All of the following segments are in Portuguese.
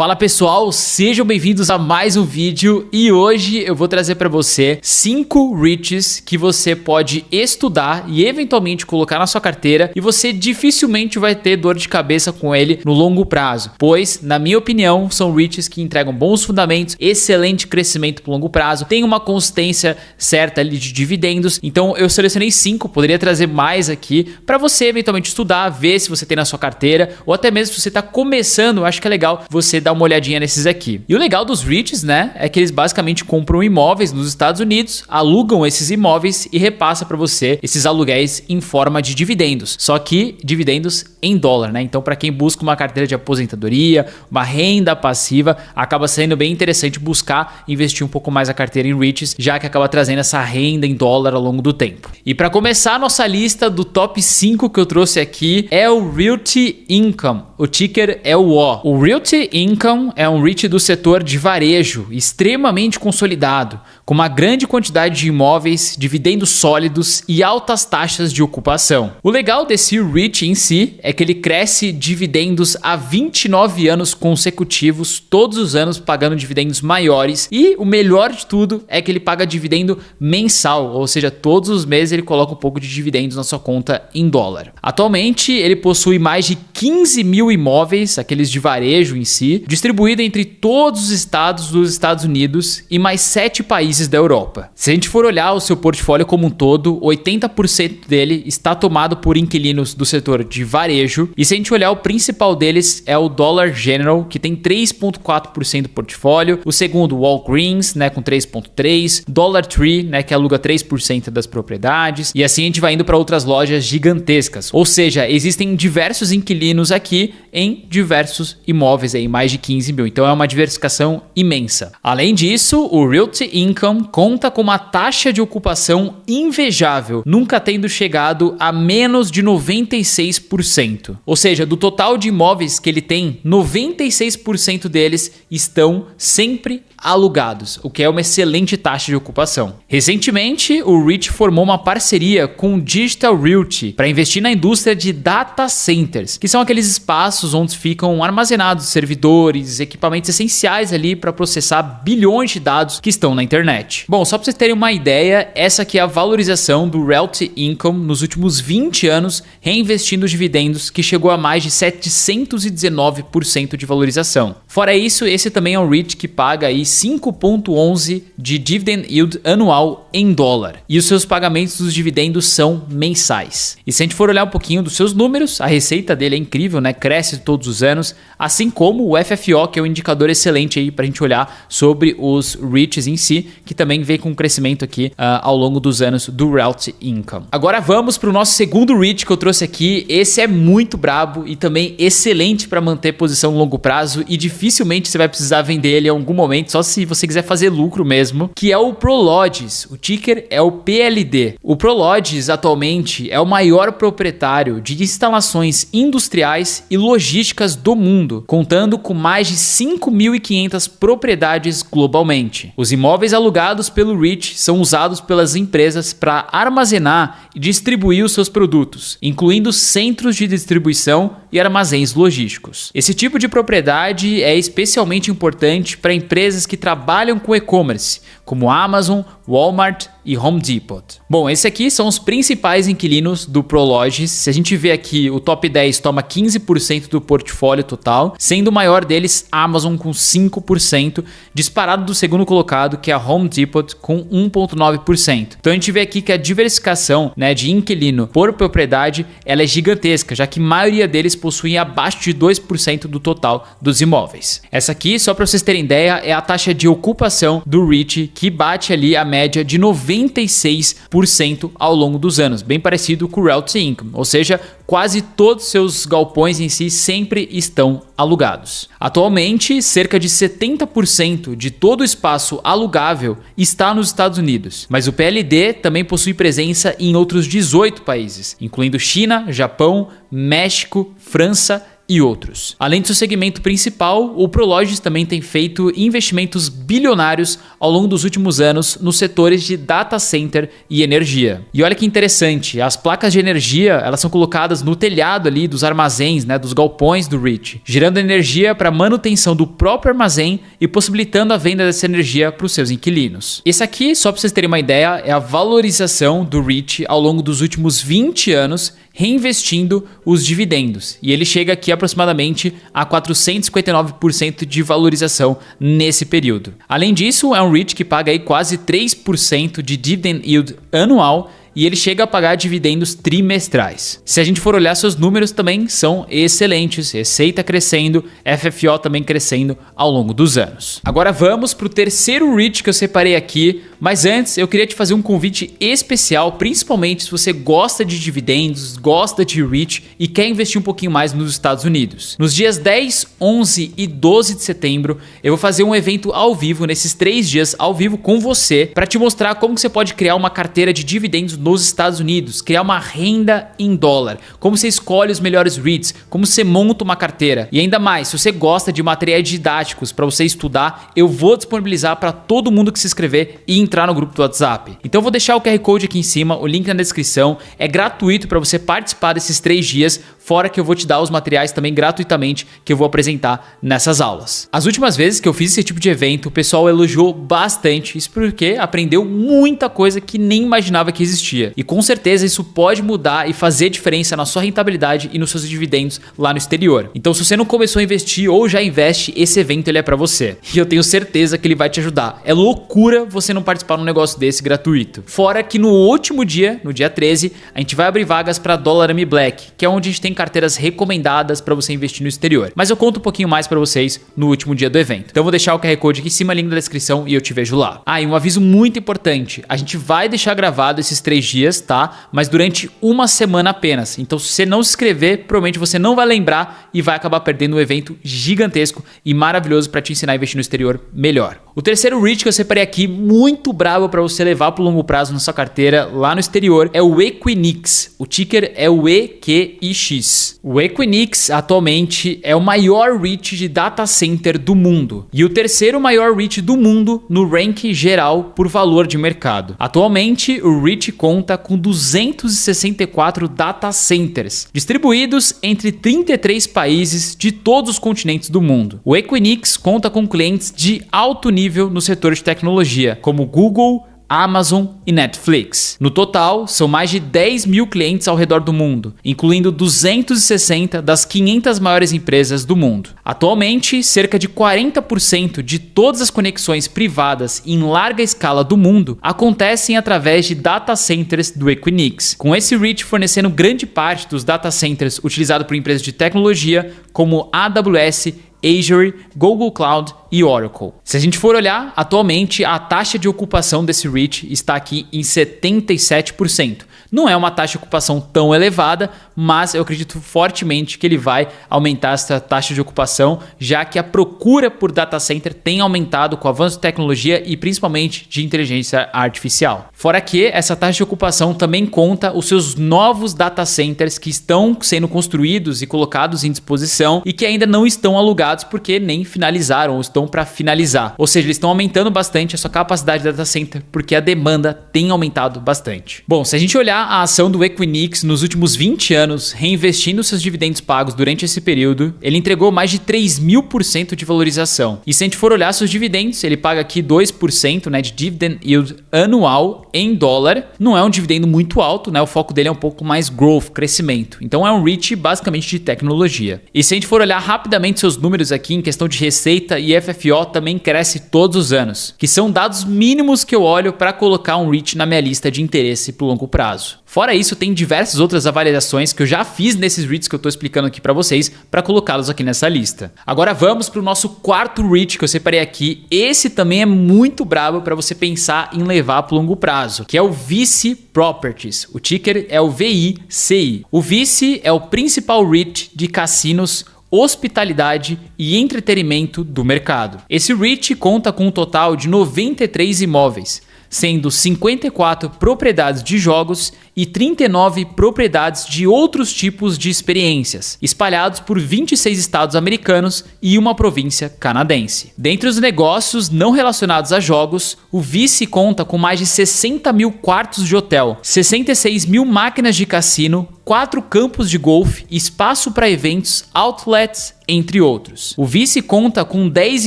Fala pessoal, sejam bem-vindos a mais um vídeo e hoje eu vou trazer para você 5 REITs que você pode estudar e eventualmente colocar na sua carteira e você dificilmente vai ter dor de cabeça com ele no longo prazo, pois, na minha opinião, são REITs que entregam bons fundamentos, excelente crescimento por longo prazo, tem uma consistência certa ali de dividendos, então eu selecionei 5, poderia trazer mais aqui para você eventualmente estudar, ver se você tem na sua carteira ou até mesmo se você está começando, eu acho que é legal você dar uma olhadinha nesses aqui. E o legal dos REITs, né, é que eles basicamente compram imóveis nos Estados Unidos, alugam esses imóveis e repassa para você esses aluguéis em forma de dividendos. Só que dividendos em dólar, né? Então, para quem busca uma carteira de aposentadoria, uma renda passiva, acaba sendo bem interessante buscar investir um pouco mais a carteira em REITs, já que acaba trazendo essa renda em dólar ao longo do tempo. E para começar a nossa lista do top 5 que eu trouxe aqui é o Realty Income. O ticker é o O. O Realty Income é um REIT do setor de varejo, extremamente consolidado, com uma grande quantidade de imóveis, dividendos sólidos e altas taxas de ocupação. O legal desse REIT em si é que ele cresce dividendos há 29 anos consecutivos, todos os anos pagando dividendos maiores, e o melhor de tudo é que ele paga dividendo mensal, ou seja, todos os meses ele coloca um pouco de dividendos na sua conta em dólar. Atualmente ele possui mais de 15 mil imóveis, aqueles de varejo em si, distribuído entre todos os estados dos Estados Unidos e mais 7 países da Europa. Se a gente for olhar o seu portfólio como um todo, 80% dele está tomado por inquilinos do setor de varejo, e se a gente olhar o principal deles é o Dollar General, que tem 3,4% do portfólio, o segundo Walgreens, né, com 3,3%, Dollar Tree, né, que aluga 3% das propriedades, e assim a gente vai indo para outras lojas gigantescas. Ou seja, existem diversos inquilinos aqui em diversos imóveis, aí, mais de 15 mil. Então é uma diversificação imensa. Além disso, o Realty Income conta com uma taxa de ocupação invejável, nunca tendo chegado a menos de 96%. Ou seja, do total de imóveis que ele tem, 96% deles estão sempre alugados, o que é uma excelente taxa de ocupação. Recentemente, o REIT formou uma parceria com o Digital Realty para investir na indústria de data centers, que são aqueles espaços onde ficam armazenados servidores, equipamentos essenciais ali para processar bilhões de dados que estão na internet. Bom, só para vocês terem uma ideia, essa aqui é a valorização do Realty Income nos últimos 20 anos, reinvestindo os dividendos, que chegou a mais de 719% de valorização. Fora isso, esse também é um REIT que paga aí 5,11 de dividend yield anual em dólar. E os seus pagamentos dos dividendos são mensais. E se a gente for olhar um pouquinho dos seus números, a receita dele é incrível, né? Cresce todos os anos, assim como o FFO, que é um indicador excelente aí para a gente olhar sobre os REITs em si, que também vem com crescimento aqui ao longo dos anos do Realty Income. Agora vamos para o nosso segundo REIT que eu trouxe aqui. Esse é muito brabo e também excelente para manter posição a longo prazo, e dificilmente você vai precisar vender ele em algum momento, só se você quiser fazer lucro mesmo, que é o Prologis. O ticker é o PLD. O Prologis atualmente é o maior proprietário de instalações industriais e logísticas do mundo, contando com mais de 5.500 propriedades globalmente. Os imóveis alugados pelo REIT são usados pelas empresas para armazenar e distribuir os seus produtos, incluindo centros de distribuição e armazéns logísticos. Esse tipo de propriedade é especialmente importante para empresas que trabalham com e-commerce, como Amazon, Walmart e Home Depot. Bom, esses aqui são os principais inquilinos do Prologis. Se a gente vê aqui, o top 10 toma 15% do portfólio total, sendo o maior deles Amazon com 5%, disparado do segundo colocado, que é a Home Depot, com 1,9%. Então a gente vê aqui que a diversificação, né, de inquilino por propriedade, ela é gigantesca, já que a maioria deles possuem abaixo de 2% do total dos imóveis. Essa aqui, só para vocês terem ideia, é a taxa de ocupação do REIT, que bate ali a média de 96% ao longo dos anos, bem parecido com o Realty Income, ou seja, quase todos os seus galpões em si sempre estão alugados. Atualmente, cerca de 70% de todo o espaço alugável está nos Estados Unidos, mas o PLD também possui presença em outros 18 países, incluindo China, Japão, México, França e outros. Além do seu segmento principal, o Prologis também tem feito investimentos bilionários ao longo dos últimos anos nos setores de data center e energia. E olha que interessante, as placas de energia elas são colocadas no telhado ali dos armazéns, né, dos galpões do REIT, gerando energia para manutenção do próprio armazém e possibilitando a venda dessa energia para os seus inquilinos. Esse aqui, só para vocês terem uma ideia, é a valorização do REIT ao longo dos últimos 20 anos, reinvestindo os dividendos. E ele chega aqui aproximadamente a 459% de valorização nesse período. Além disso, é um REIT que paga aí quase 3% de dividend yield anual e ele chega a pagar dividendos trimestrais. Se a gente for olhar, seus números também são excelentes, receita crescendo, FFO também crescendo ao longo dos anos. Agora vamos para o terceiro REIT que eu separei aqui, mas antes eu queria te fazer um convite especial, principalmente se você gosta de dividendos, gosta de REIT e quer investir um pouquinho mais nos Estados Unidos. Nos dias 10, 11 e 12 de setembro, eu vou fazer um evento ao vivo, nesses 3 dias ao vivo com você, para te mostrar como que você pode criar uma carteira de dividendos nos Estados Unidos, criar uma renda em dólar, como você escolhe os melhores REITs, como você monta uma carteira. E ainda mais, se você gosta de materiais didáticos para você estudar, eu vou disponibilizar para todo mundo que se inscrever e entrar no grupo do WhatsApp. Então eu vou deixar o QR Code aqui em cima, o link na descrição, é gratuito para você participar desses 3 dias, fora que eu vou te dar os materiais também gratuitamente que eu vou apresentar nessas aulas. As últimas vezes que eu fiz esse tipo de evento, o pessoal elogiou bastante, isso porque aprendeu muita coisa que nem imaginava que existia. E com certeza isso pode mudar e fazer diferença na sua rentabilidade e nos seus dividendos lá no exterior. Então se você não começou a investir ou já investe, esse evento ele é para você. E eu tenho certeza que ele vai te ajudar. É loucura você não participar de um negócio desse gratuito. Fora que no último dia, no dia 13, a gente vai abrir vagas para Dollar Army Black, que é onde a gente tem carteiras recomendadas para você investir no exterior. Mas eu conto um pouquinho mais para vocês no último dia do evento. Então eu vou deixar o QR Code aqui em cima, link na descrição e eu te vejo lá. Ah, e um aviso muito importante. A gente vai deixar gravado esses 3 dias, tá? Mas durante uma semana apenas. Então se você não se inscrever, provavelmente você não vai lembrar e vai acabar perdendo um evento gigantesco e maravilhoso para te ensinar a investir no exterior melhor. O terceiro REIT que eu separei aqui, muito bravo para você levar para o longo prazo na sua carteira lá no exterior, é o Equinix. O ticker é o EQIX. O Equinix atualmente é o maior REIT de data center do mundo e o terceiro maior REIT do mundo no ranking geral por valor de mercado. Atualmente, o REIT conta com 264 data centers, distribuídos entre 33 países de todos os continentes do mundo. O Equinix conta com clientes de alto nível no setor de tecnologia, como Google, Amazon e Netflix. No total, são mais de 10 mil clientes ao redor do mundo, incluindo 260 das 500 maiores empresas do mundo. Atualmente, cerca de 40% de todas as conexões privadas em larga escala do mundo acontecem através de data centers do Equinix, com esse REIT fornecendo grande parte dos data centers utilizados por empresas de tecnologia como AWS, Azure, Google Cloud e Oracle. Se a gente for olhar, atualmente a taxa de ocupação desse REIT está aqui em 77%. Não é uma taxa de ocupação tão elevada, mas eu acredito fortemente que ele vai aumentar essa taxa de ocupação, já que a procura por data center tem aumentado com o avanço de tecnologia e principalmente de inteligência artificial. Fora que essa taxa de ocupação também conta os seus novos data centers que estão sendo construídos e colocados em disposição e que ainda não estão alugados porque nem finalizaram ou estão para finalizar. Ou seja, eles estão aumentando bastante a sua capacidade de data center porque a demanda tem aumentado bastante. Bom, se a gente olhar a ação do Equinix nos últimos 20 anos, reinvestindo seus dividendos pagos durante esse período, ele entregou mais de 3.000% de valorização. E se a gente for olhar seus dividendos, ele paga aqui 2%, né, de dividend yield anual em dólar. Não é um dividendo muito alto, né? O foco dele é um pouco mais growth, crescimento. Então é um REIT basicamente de tecnologia. E se a gente for olhar rapidamente seus números aqui em questão de receita e FFO, também cresce todos os anos, que são dados mínimos que eu olho para colocar um REIT na minha lista de interesse para o longo prazo. Fora isso, tem diversas outras avaliações que eu já fiz nesses REITs que eu estou explicando aqui para vocês, para colocá-los aqui nessa lista. Agora vamos para o nosso quarto REIT que eu separei aqui. Esse também é muito brabo para você pensar em levar para o longo prazo, que é o Vici Properties. O ticker é o VICI. O Vici é o principal REIT de cassinos, hospitalidade e entretenimento do mercado. Esse REIT conta com um total de 93 imóveis, sendo 54 propriedades de jogos e 39 propriedades de outros tipos de experiências, espalhados por 26 estados americanos e uma província canadense. Dentre os negócios não relacionados a jogos, o Vice conta com mais de 60 mil quartos de hotel, 66 mil máquinas de cassino, 4 campos de golfe, espaço para eventos, outlets, entre outros. O Vice conta com 10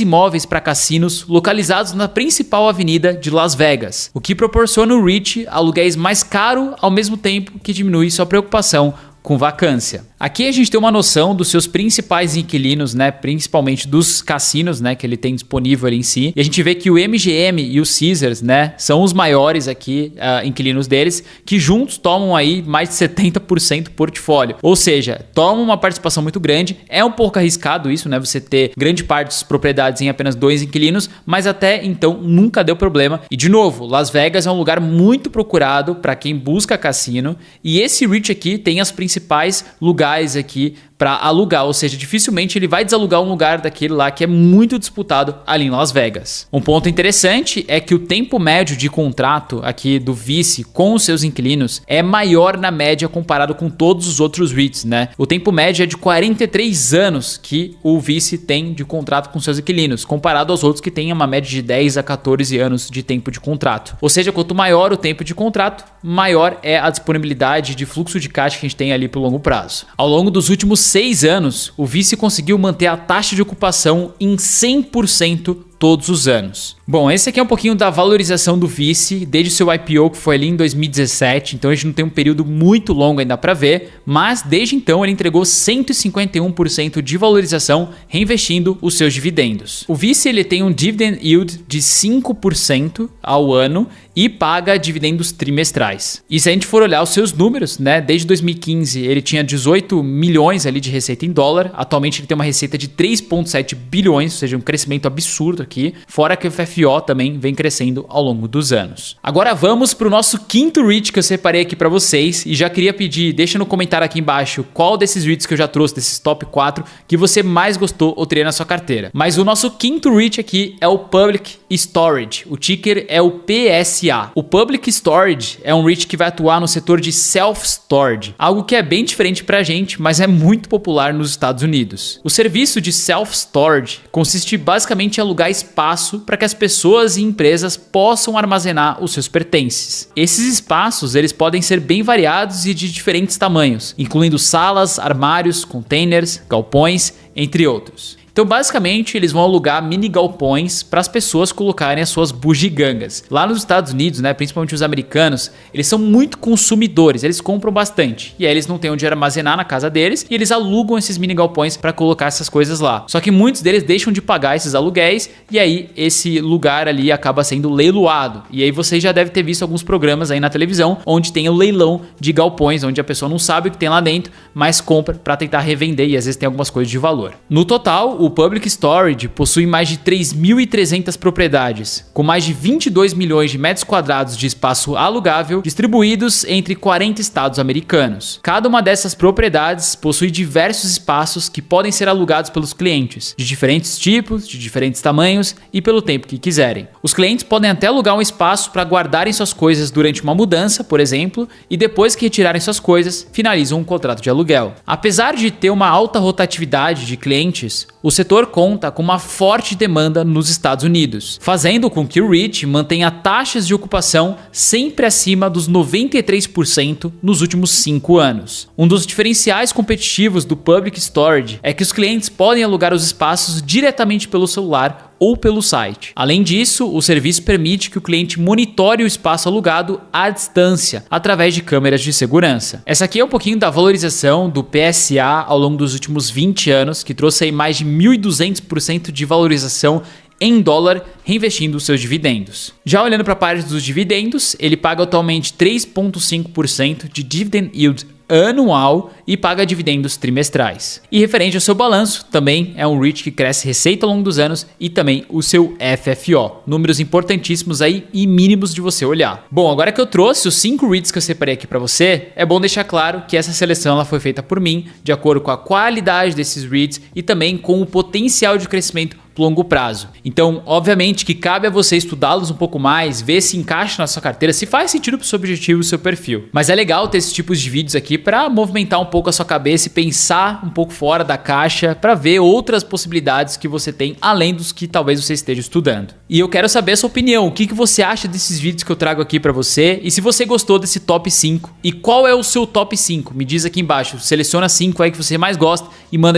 imóveis para cassinos localizados na principal avenida de Las Vegas, o que proporciona o Rich aluguéis mais caro ao mesmo tempo que diminui sua preocupação com vacância. Aqui a gente tem uma noção dos seus principais inquilinos, né, principalmente dos cassinos, né, que ele tem disponível ali em si. E a gente vê que o MGM e o Caesars, né, são os maiores aqui inquilinos deles, que juntos tomam aí mais de 70% do portfólio. Ou seja, tomam uma participação muito grande. É um pouco arriscado isso, né, você ter grande parte das propriedades em apenas 2 inquilinos, mas até então nunca deu problema. E de novo, Las Vegas é um lugar muito procurado para quem busca cassino, e esse Rich aqui tem as principais lugares aqui para alugar, ou seja, dificilmente ele vai desalugar um lugar daquele lá que é muito disputado ali em Las Vegas. Um ponto interessante é que o tempo médio de contrato aqui do Vice com os seus inquilinos é maior na média comparado com todos os outros REITs, né? O tempo médio é de 43 anos que o Vice tem de contrato com seus inquilinos, comparado aos outros que têm uma média de 10 a 14 anos de tempo de contrato. Ou seja, quanto maior o tempo de contrato, maior é a disponibilidade de fluxo de caixa que a gente tem ali pelo longo prazo. Ao longo dos últimos 6 anos, o Vice conseguiu manter a taxa de ocupação em 100% todos os anos. Bom, esse aqui é um pouquinho da valorização do Vice desde o seu IPO, que foi ali em 2017, então a gente não tem um período muito longo ainda para ver, mas desde então ele entregou 151% de valorização, reinvestindo os seus dividendos. O Vice ele tem um dividend yield de 5% ao ano e paga dividendos trimestrais. E se a gente for olhar os seus números, né, desde 2015 ele tinha 18 milhões ali de receita em dólar, atualmente ele tem uma receita de 3,7 bilhões, ou seja, um crescimento absurdo aqui, fora que o FFO também vem crescendo ao longo dos anos. Agora vamos para o nosso quinto REIT que eu separei aqui para vocês, e já queria pedir, deixa no comentário aqui embaixo qual desses REITs que eu já trouxe, desses top 4, que você mais gostou ou teria na sua carteira. Mas o nosso quinto REIT aqui é o Public Storage, o ticker é o PSA. O Public Storage é um REIT que vai atuar no setor de self-storage, algo que é bem diferente para a gente, mas é muito popular nos Estados Unidos. O serviço de self-storage consiste basicamente em alugar espaço para que as pessoas e empresas possam armazenar os seus pertences. Esses espaços eles podem ser bem variados e de diferentes tamanhos, incluindo salas, armários, containers, galpões, entre outros. Então, basicamente, eles vão alugar mini galpões para as pessoas colocarem as suas bugigangas. Lá nos Estados Unidos, né, principalmente os americanos, eles são muito consumidores, eles compram bastante. E aí eles não têm onde armazenar na casa deles e eles alugam esses mini galpões para colocar essas coisas lá. Só que muitos deles deixam de pagar esses aluguéis e aí esse lugar ali acaba sendo leiloado. E aí você já deve ter visto alguns programas aí na televisão onde tem o leilão de galpões, onde a pessoa não sabe o que tem lá dentro, mas compra para tentar revender e às vezes tem algumas coisas de valor. No total, o Public Storage possui mais de 3.300 propriedades, com mais de 22 milhões de metros quadrados de espaço alugável distribuídos entre 40 estados americanos. Cada uma dessas propriedades possui diversos espaços que podem ser alugados pelos clientes, de diferentes tipos, de diferentes tamanhos e pelo tempo que quiserem. Os clientes podem até alugar um espaço para guardarem suas coisas durante uma mudança, por exemplo, e depois que retirarem suas coisas, finalizam um contrato de aluguel. Apesar de ter uma alta rotatividade de clientes, o setor conta com uma forte demanda nos Estados Unidos, fazendo com que o REIT mantenha taxas de ocupação sempre acima dos 93% nos últimos 5 anos. Um dos diferenciais competitivos do Public Storage é que os clientes podem alugar os espaços diretamente pelo celular ou pelo site. Além disso, o serviço permite que o cliente monitore o espaço alugado à distância, através de câmeras de segurança. Essa aqui é um pouquinho da valorização do PSA ao longo dos últimos 20 anos, que trouxe aí mais de 1.200% de valorização em dólar, reinvestindo os seus dividendos. Já olhando para a parte dos dividendos, ele paga atualmente 3,5% de dividend yield anual e paga dividendos trimestrais. E referente ao seu balanço, também é um REIT que cresce receita ao longo dos anos e também o seu FFO. Números importantíssimos aí e mínimos de você olhar. Bom, agora que eu trouxe os 5 REITs que eu separei aqui para você, é bom deixar claro que essa seleção ela foi feita por mim, de acordo com a qualidade desses REITs e também com o potencial de crescimento longo prazo. Então, obviamente que cabe a você estudá-los um pouco mais, ver se encaixa na sua carteira, se faz sentido pro seu objetivo e pro seu perfil. Mas é legal ter esses tipos de vídeos aqui para movimentar um pouco a sua cabeça e pensar um pouco fora da caixa para ver outras possibilidades que você tem além dos que talvez você esteja estudando. E eu quero saber a sua opinião, o que você acha desses vídeos que eu trago aqui para você e se você gostou desse top 5 e qual é o seu top 5? Me diz aqui embaixo, seleciona 5 aí que você mais gosta e manda